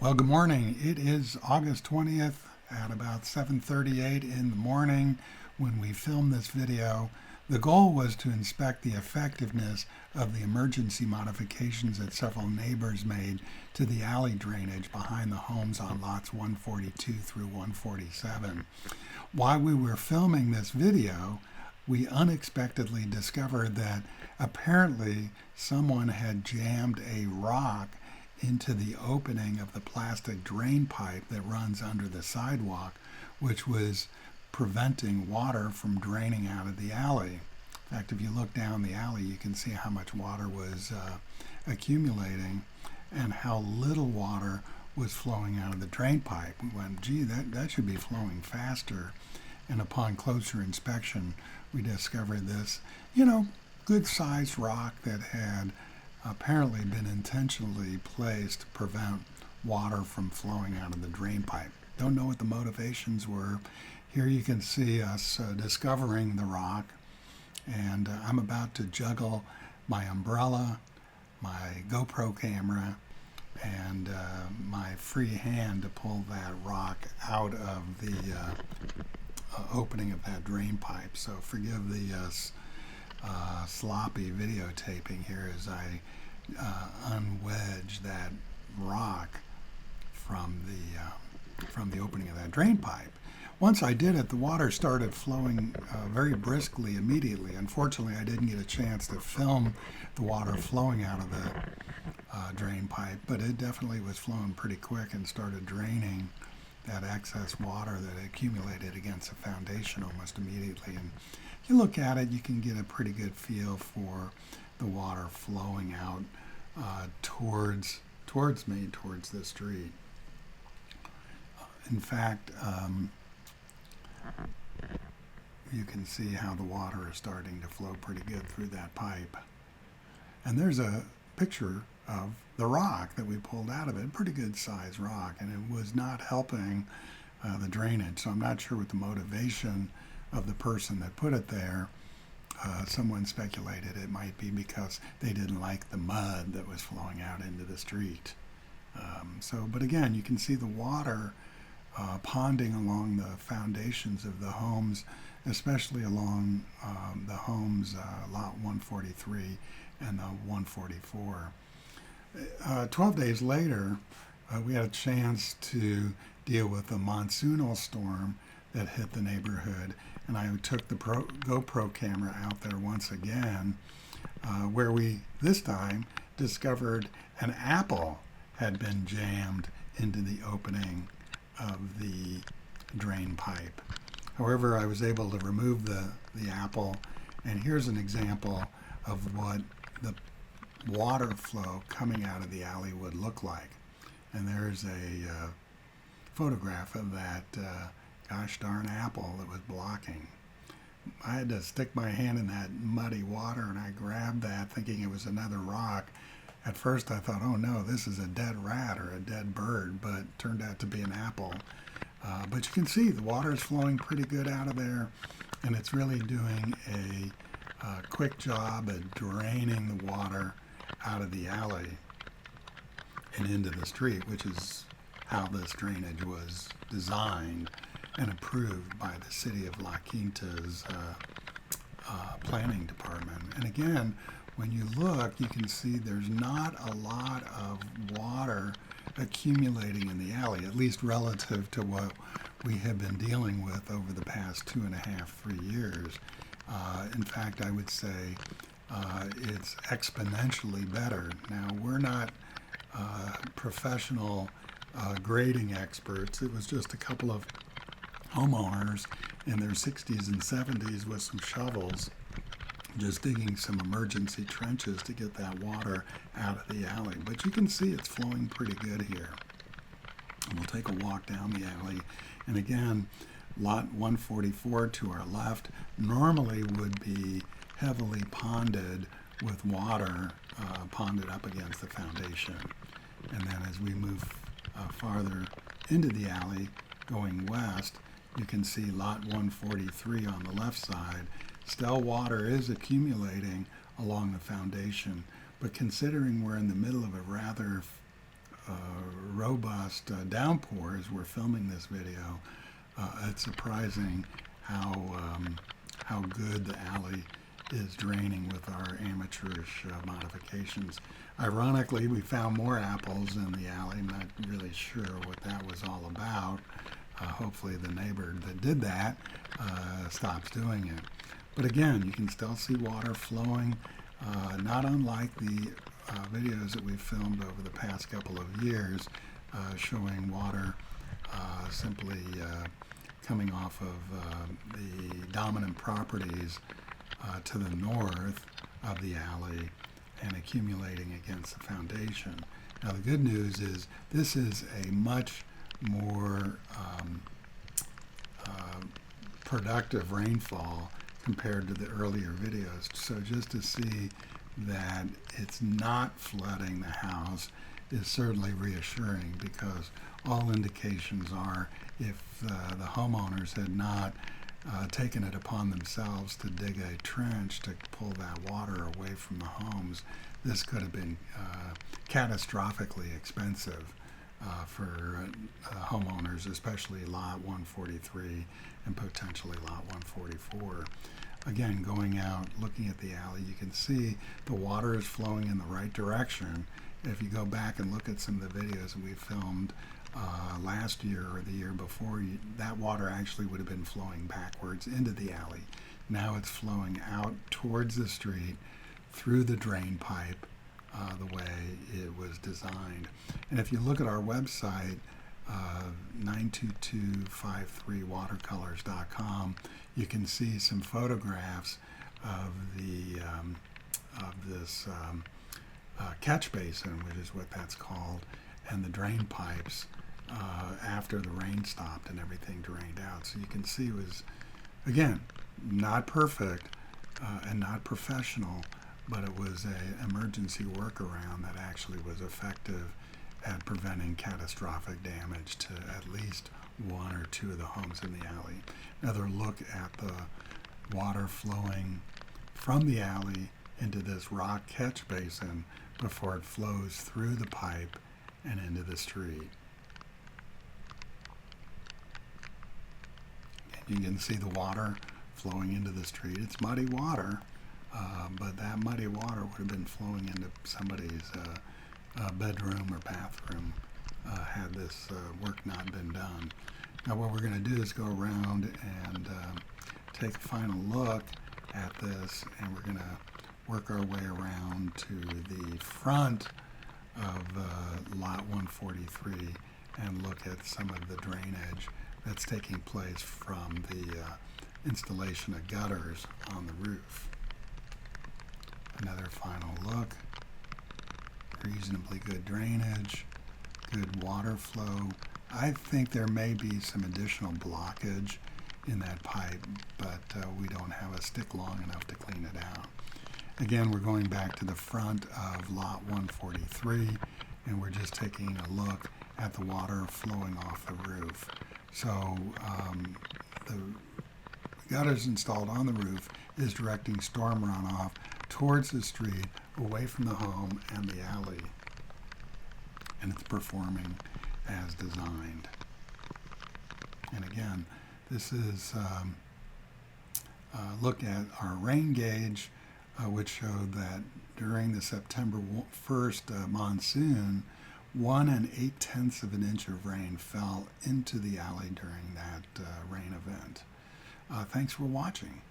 Well, good morning. It is August 20th at about 7:38 in the morning when we filmed this video. The goal was to inspect the effectiveness of the emergency modifications that several neighbors made to the alley drainage behind the homes on lots 142 through 147. While we were filming this video, we unexpectedly discovered that apparently someone had jammed a rock into the opening of the plastic drain pipe that runs under the sidewalk, which was preventing water from draining out of the alley. In fact, if you look down the alley, you can see how much water was accumulating and how little water was flowing out of the drain pipe. We went, gee, that should be flowing faster. And upon closer inspection, we discovered this, good sized rock that had apparently been intentionally placed to prevent water from flowing out of the drain pipe. Don't know what the motivations were. Here you can see us discovering the rock, and I'm about to juggle my umbrella, my GoPro camera, and my free hand to pull that rock out of the opening of that drain pipe. So forgive the sloppy videotaping here as I unwedge that rock from the opening of that drain pipe. Once I did it, the water started flowing very briskly immediately. Unfortunately, I didn't get a chance to film the water flowing out of the drain pipe, but it definitely was flowing pretty quick and started draining that excess water that accumulated against the foundation almost immediately. And if you look at it, you can get a pretty good feel for the water flowing out towards me, towards the street. In fact, you can see how the water is starting to flow pretty good through that pipe. And there's a picture of the rock that we pulled out of it, pretty good sized rock, and it was not helping the drainage. So I'm not sure what the motivation of the person that put it there. Someone speculated it might be because they didn't like the mud that was flowing out into the street. But again, you can see the water ponding along the foundations of the homes, especially along the homes lot 143 and the 144. 12 days later, we had a chance to deal with a monsoonal storm that hit the neighborhood, and I took the GoPro camera out there once again, where we this time discovered an apple had been jammed into the opening of the drain pipe. However, I was able to remove the apple, and here's an example of what the water flow coming out of the alley would look like. And there's a photograph of that gosh darn apple that was blocking. I had to stick my hand in that muddy water, and I grabbed that thinking it was another rock. At first I thought, oh no, this is a dead rat or a dead bird, but it turned out to be an apple. But you can see the water is flowing pretty good out of there, and it's really doing a quick job at draining the water out of the alley and into the street, which is how this drainage was designed and approved by the city of La Quinta's planning department. And again, when you look, you can see there's not a lot of water accumulating in the alley, at least relative to what we have been dealing with over the past 3 years. In fact, I would say it's exponentially better. Now, we're not professional grading experts. It was just a couple of homeowners in their 60s and 70s with some shovels just digging some emergency trenches to get that water out of the alley. But you can see it's flowing pretty good here. And we'll take a walk down the alley. And again, lot 144 to our left normally would be heavily ponded with water ponded up against the foundation. And then as we move farther into the alley going west, you can see lot 143 on the left side. Still water is accumulating along the foundation, but considering we're in the middle of a rather robust downpours were filming this video, it's surprising how good the alley is draining with our amateurish modifications. Ironically, we found more apples in the alley. I'm not really sure what that was all about. Hopefully the neighbor that did that stops doing it. But again, you can still see water flowing, not unlike the videos that we've filmed over the past couple of years, showing water simply coming off of the dominant properties to the north of the alley and accumulating against the foundation. Now the good news is this is a much more productive rainfall compared to the earlier videos. So just to see that it's not flooding the house is certainly reassuring, because all indications are if the homeowners had not taken it upon themselves to dig a trench to pull that water away from the homes, this could have been catastrophically expensive for homeowners, especially lot 143 and potentially lot 144. Again, going out, looking at the alley, you can see the water is flowing in the right direction. If you go back and look at some of the videos that we filmed last year or the year before, that water actually would have been flowing backwards into the alley. Now it's flowing out towards the street through the drain pipe the way it was designed. And if you look at our website, 92253watercolors.com, you can see some photographs of the this catch basin, which is what that's called, and the drain pipes after the rain stopped and everything drained out. So you can see it was, again, not perfect and not professional, but it was an emergency workaround that actually was effective at preventing catastrophic damage to at least one or two of the homes in the alley. Another look at the water flowing from the alley into this rock catch basin before it flows through the pipe and into the street. And you can see the water flowing into the street. It's muddy water, but that muddy water would have been flowing into somebody's bedroom or bathroom had this work not been done. Now what we're going to do is go around and take a final look at this, and we're going to work our way around to the front of lot 143 and look at some of the drainage that's taking place from the installation of gutters on the roof. Another final look. Reasonably good drainage, good water flow. I think there may be some additional blockage in that pipe, but we don't have a stick long enough to clean it out. Again, we're going back to the front of lot 143, and we're just taking a look at the water flowing off the roof. So the gutters installed on the roof is directing storm runoff towards the street, away from the home and the alley, and it's performing as designed. And again, this is look at our rain gauge, which showed that during the September 1st monsoon, 1 8/10 of an inch of rain fell into the alley during that rain event. Thanks for watching.